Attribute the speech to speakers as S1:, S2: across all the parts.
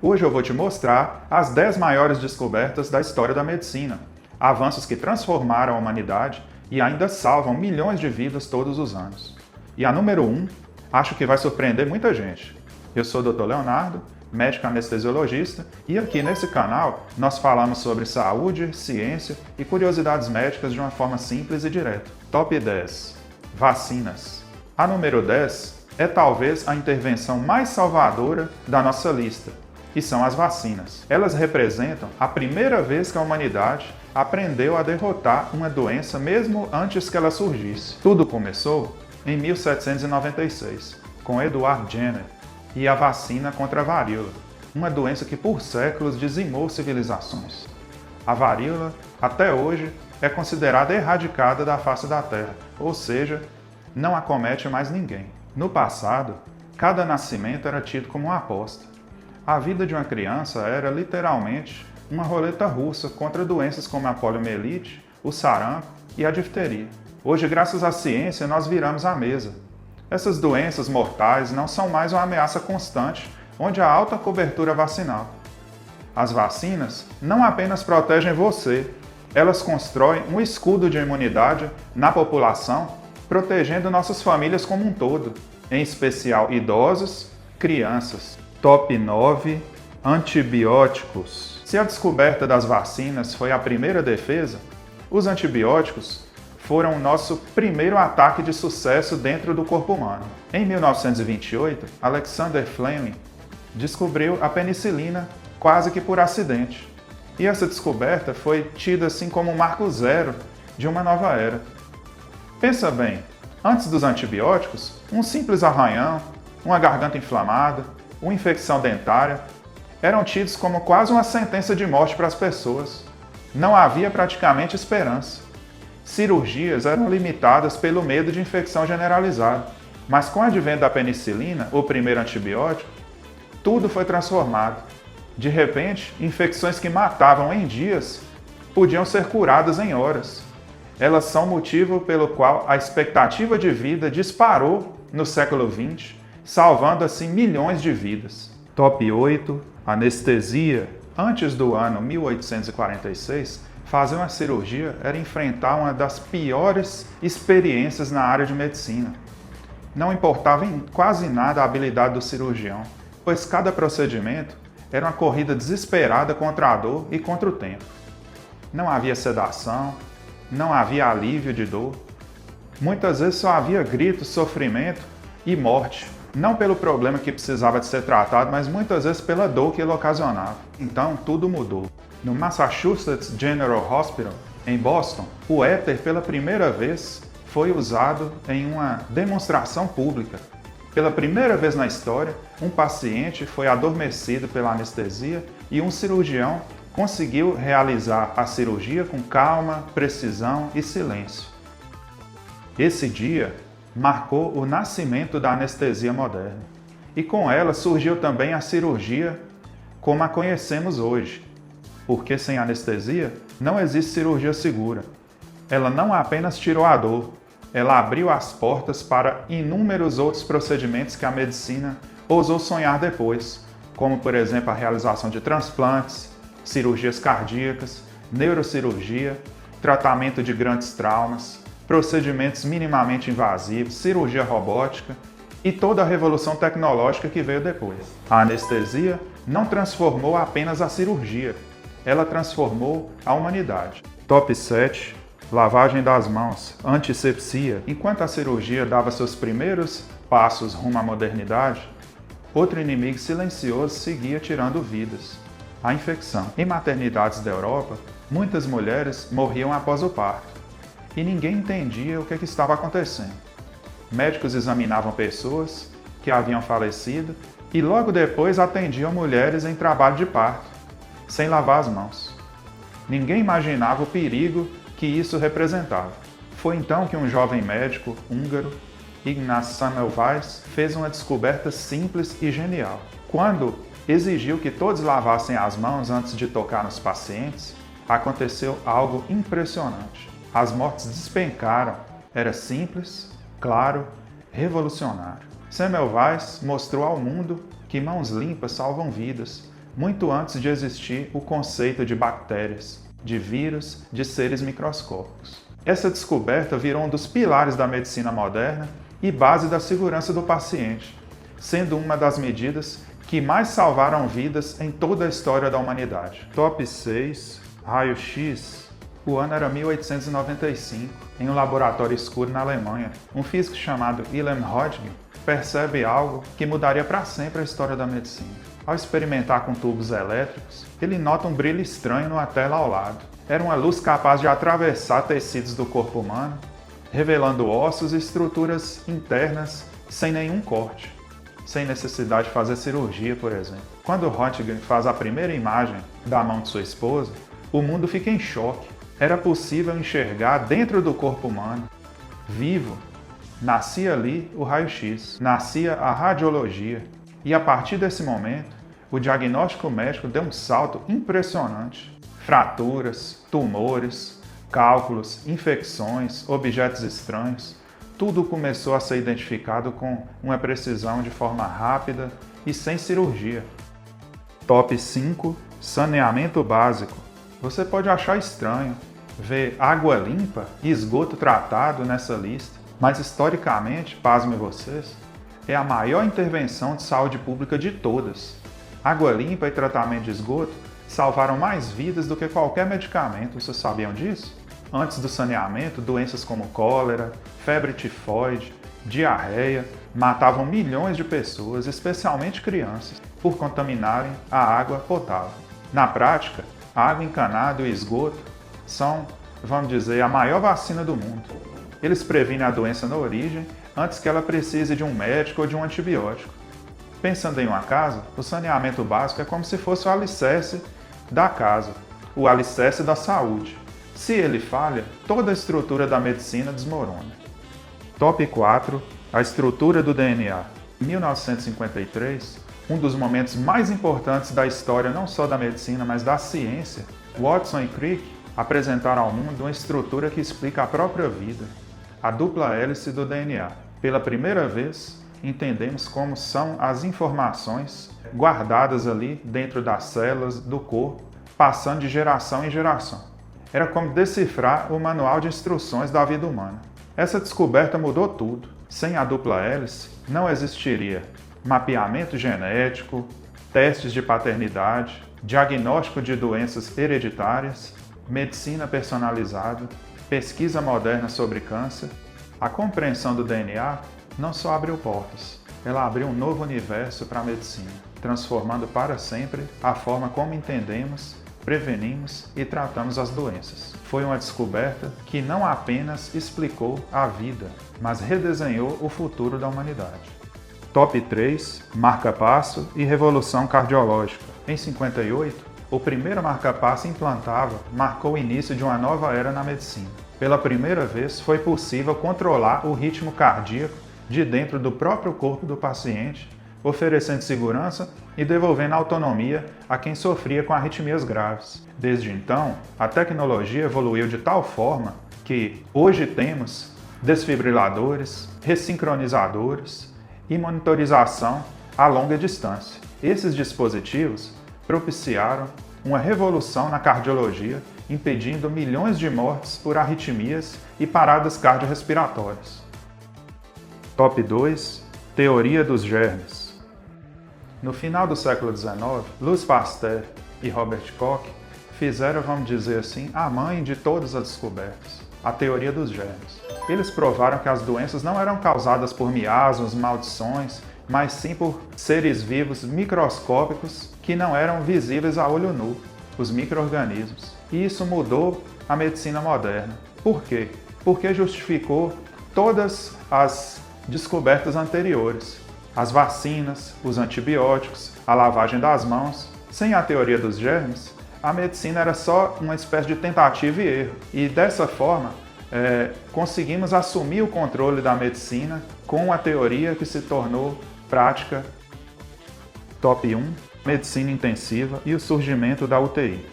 S1: Hoje eu vou te mostrar as 10 maiores descobertas da história da medicina, avanços que transformaram a humanidade e ainda salvam milhões de vidas todos os anos. E a número 1, acho que vai surpreender muita gente. Eu sou o Dr. Leonardo, médico anestesiologista, e aqui nesse canal nós falamos sobre saúde, ciência e curiosidades médicas de uma forma simples e direta. Top 10. Vacinas. A número 10 é talvez a intervenção mais salvadora da nossa lista, e são as vacinas. Elas representam a primeira vez que a humanidade aprendeu a derrotar uma doença mesmo antes que ela surgisse. Tudo começou em 1796, com Edward Jenner e a vacina contra a varíola, uma doença que por séculos dizimou civilizações. A varíola, até hoje, é considerada erradicada da face da Terra, ou seja, não acomete mais ninguém. No passado, cada nascimento era tido como uma aposta. A vida de uma criança era literalmente uma roleta russa contra doenças como a poliomielite, o sarampo e a difteria. Hoje, graças à ciência, nós viramos a mesa. Essas doenças mortais não são mais uma ameaça constante, onde há alta cobertura vacinal. As vacinas não apenas protegem você, elas constroem um escudo de imunidade na população, protegendo nossas famílias como um todo, em especial idosos, crianças. Top 9. Antibióticos. Se a descoberta das vacinas foi a primeira defesa, os antibióticos foram o nosso primeiro ataque de sucesso dentro do corpo humano. Em 1928, Alexander Fleming descobriu a penicilina quase que por acidente. E essa descoberta foi tida assim como um marco zero de uma nova era. Pensa bem, antes dos antibióticos, um simples arranhão, uma garganta inflamada, uma infecção dentária eram tidos como quase uma sentença de morte para as pessoas. Não havia praticamente esperança. Cirurgias eram limitadas pelo medo de infecção generalizada. Mas com o advento da penicilina, o primeiro antibiótico, tudo foi transformado. De repente, infecções que matavam em dias podiam ser curadas em horas. Elas são o motivo pelo qual a expectativa de vida disparou no século XX, salvando assim milhões de vidas. Top 8. Anestesia. Antes do ano 1846, fazer uma cirurgia era enfrentar uma das piores experiências na área de medicina. Não importava em quase nada a habilidade do cirurgião, pois cada procedimento era uma corrida desesperada contra a dor e contra o tempo. Não havia sedação, não havia alívio de dor. Muitas vezes só havia gritos, sofrimento e morte. Não pelo problema que precisava de ser tratado, mas muitas vezes pela dor que ele ocasionava. Então, tudo mudou. No Massachusetts General Hospital, em Boston, o éter pela primeira vez foi usado em uma demonstração pública. Pela primeira vez na história, um paciente foi adormecido pela anestesia e um cirurgião conseguiu realizar a cirurgia com calma, precisão e silêncio. Esse dia marcou o nascimento da anestesia moderna. E com ela surgiu também a cirurgia como a conhecemos hoje. Porque sem anestesia não existe cirurgia segura. Ela não apenas tirou a dor, ela abriu as portas para inúmeros outros procedimentos que a medicina ousou sonhar depois, como por exemplo a realização de transplantes, cirurgias cardíacas, neurocirurgia, tratamento de grandes traumas, procedimentos minimamente invasivos, cirurgia robótica e toda a revolução tecnológica que veio depois. A anestesia não transformou apenas a cirurgia, ela transformou a humanidade. Top 7. Lavagem das mãos, antisepsia. Enquanto a cirurgia dava seus primeiros passos rumo à modernidade, outro inimigo silencioso seguia tirando vidas: a infecção. Em maternidades da Europa, muitas mulheres morriam após o parto. E ninguém entendia o que estava acontecendo. Médicos examinavam pessoas que haviam falecido e logo depois atendiam mulheres em trabalho de parto, sem lavar as mãos. Ninguém imaginava o perigo que isso representava. Foi então que um jovem médico húngaro, Ignaz Semmelweis, fez uma descoberta simples e genial. Quando exigiu que todos lavassem as mãos antes de tocar nos pacientes, aconteceu algo impressionante. As mortes despencaram. Era simples, claro, revolucionário. Semmelweis mostrou ao mundo que mãos limpas salvam vidas, muito antes de existir o conceito de bactérias, de vírus, de seres microscópicos. Essa descoberta virou um dos pilares da medicina moderna e base da segurança do paciente, sendo uma das medidas que mais salvaram vidas em toda a história da humanidade. Top 6. Raio-X. O ano era 1895. Em um laboratório escuro na Alemanha, um físico chamado Wilhelm Röntgen percebe algo que mudaria para sempre a história da medicina. Ao experimentar com tubos elétricos, ele nota um brilho estranho numa tela ao lado. Era uma luz capaz de atravessar tecidos do corpo humano, revelando ossos e estruturas internas sem nenhum corte, sem necessidade de fazer cirurgia, por exemplo. Quando Röntgen faz a primeira imagem da mão de sua esposa, o mundo fica em choque. Era possível enxergar dentro do corpo humano, vivo. Nascia ali o raio-x, nascia a radiologia. E a partir desse momento, o diagnóstico médico deu um salto impressionante. Fraturas, tumores, cálculos, infecções, objetos estranhos, tudo começou a ser identificado com uma precisão de forma rápida e sem cirurgia. Top 5. Saneamento básico. Você pode achar estranho ver água limpa e esgoto tratado nessa lista, mas historicamente, pasmem vocês, é a maior intervenção de saúde pública de todas. Água limpa e tratamento de esgoto salvaram mais vidas do que qualquer medicamento, vocês sabiam disso? Antes do saneamento, doenças como cólera, febre tifoide, diarreia matavam milhões de pessoas, especialmente crianças, por contaminarem a água potável. Na prática, a água encanada e o esgoto são, vamos dizer, a maior vacina do mundo. Eles previnem a doença na origem antes que ela precise de um médico ou de um antibiótico. Pensando em uma casa, o saneamento básico é como se fosse o alicerce da casa, o alicerce da saúde. Se ele falha, toda a estrutura da medicina desmorona. Top 4. A estrutura do DNA. Em 1953, um dos momentos mais importantes da história não só da medicina, mas da ciência, Watson e Crick apresentaram ao mundo uma estrutura que explica a própria vida, a dupla hélice do DNA. Pela primeira vez, entendemos como são as informações guardadas ali dentro das células do corpo, passando de geração em geração. Era como decifrar o manual de instruções da vida humana. Essa descoberta mudou tudo. Sem a dupla hélice, não existiria mapeamento genético, testes de paternidade, diagnóstico de doenças hereditárias, medicina personalizada, pesquisa moderna sobre câncer. A compreensão do DNA não só abriu portas, ela abriu um novo universo para a medicina, transformando para sempre a forma como entendemos, prevenimos e tratamos as doenças. Foi uma descoberta que não apenas explicou a vida, mas redesenhou o futuro da humanidade. Top 3. Marca-passo e revolução cardiológica. Em 58, o primeiro marca-passo implantado marcou o início de uma nova era na medicina. Pela primeira vez, foi possível controlar o ritmo cardíaco de dentro do próprio corpo do paciente, oferecendo segurança e devolvendo autonomia a quem sofria com arritmias graves. Desde então, a tecnologia evoluiu de tal forma que hoje temos desfibriladores, ressincronizadores e monitorização a longa distância. Esses dispositivos propiciaram uma revolução na cardiologia, impedindo milhões de mortes por arritmias e paradas cardiorrespiratórias. Top 2. Teoria dos germes. No final do século XIX, Louis Pasteur e Robert Koch fizeram, vamos dizer assim, a mãe de todas as descobertas, a teoria dos germes. Eles provaram que as doenças não eram causadas por miasmas, maldições, mas sim por seres vivos microscópicos que não eram visíveis a olho nu, os micro-organismos. E isso mudou a medicina moderna. Por quê? Porque justificou todas as descobertas anteriores. As vacinas, os antibióticos, a lavagem das mãos. Sem a teoria dos germes, a medicina era só uma espécie de tentativa e erro. E dessa forma, conseguimos assumir o controle da medicina com a teoria que se tornou prática. Top 1. Medicina intensiva e o surgimento da UTI.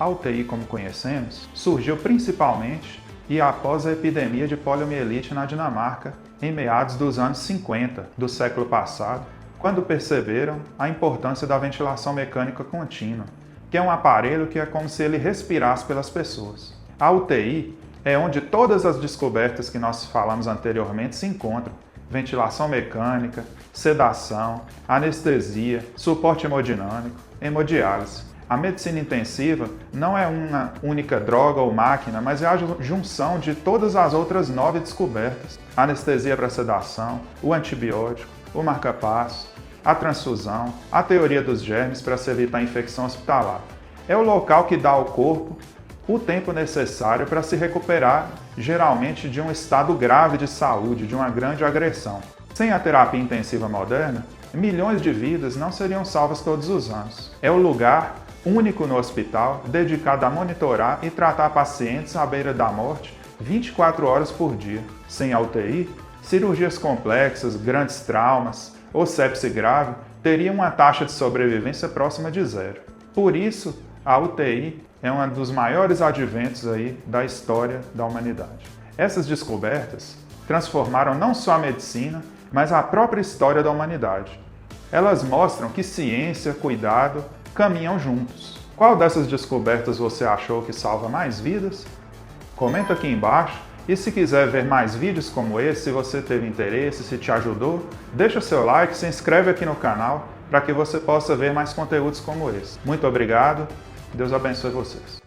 S1: A UTI, como conhecemos, surgiu principalmente e após a epidemia de poliomielite na Dinamarca, em meados dos anos 50 do século passado, quando perceberam a importância da ventilação mecânica contínua, que é um aparelho que é como se ele respirasse pelas pessoas. A UTI é onde todas as descobertas que nós falamos anteriormente se encontram: ventilação mecânica, sedação, anestesia, suporte hemodinâmico, hemodiálise. A medicina intensiva não é uma única droga ou máquina, mas é a junção de todas as outras 9 descobertas: a anestesia para sedação, o antibiótico, o marca-passo, a transfusão, a teoria dos germes para se evitar a infecção hospitalar. É o local que dá ao corpo o tempo necessário para se recuperar, geralmente de um estado grave de saúde, de uma grande agressão. Sem a terapia intensiva moderna, milhões de vidas não seriam salvas todos os anos. É o lugar único no hospital dedicado a monitorar e tratar pacientes à beira da morte 24 horas por dia. Sem a UTI, cirurgias complexas, grandes traumas ou sepse grave teriam uma taxa de sobrevivência próxima de zero. Por isso, a UTI é um dos maiores adventos aí da história da humanidade. Essas descobertas transformaram não só a medicina, mas a própria história da humanidade. Elas mostram que ciência, cuidado, caminham juntos. Qual dessas descobertas você achou que salva mais vidas? Comenta aqui embaixo, e se quiser ver mais vídeos como esse, se você teve interesse, se te ajudou, deixa seu like, se inscreve aqui no canal para que você possa ver mais conteúdos como esse. Muito obrigado, Deus abençoe vocês.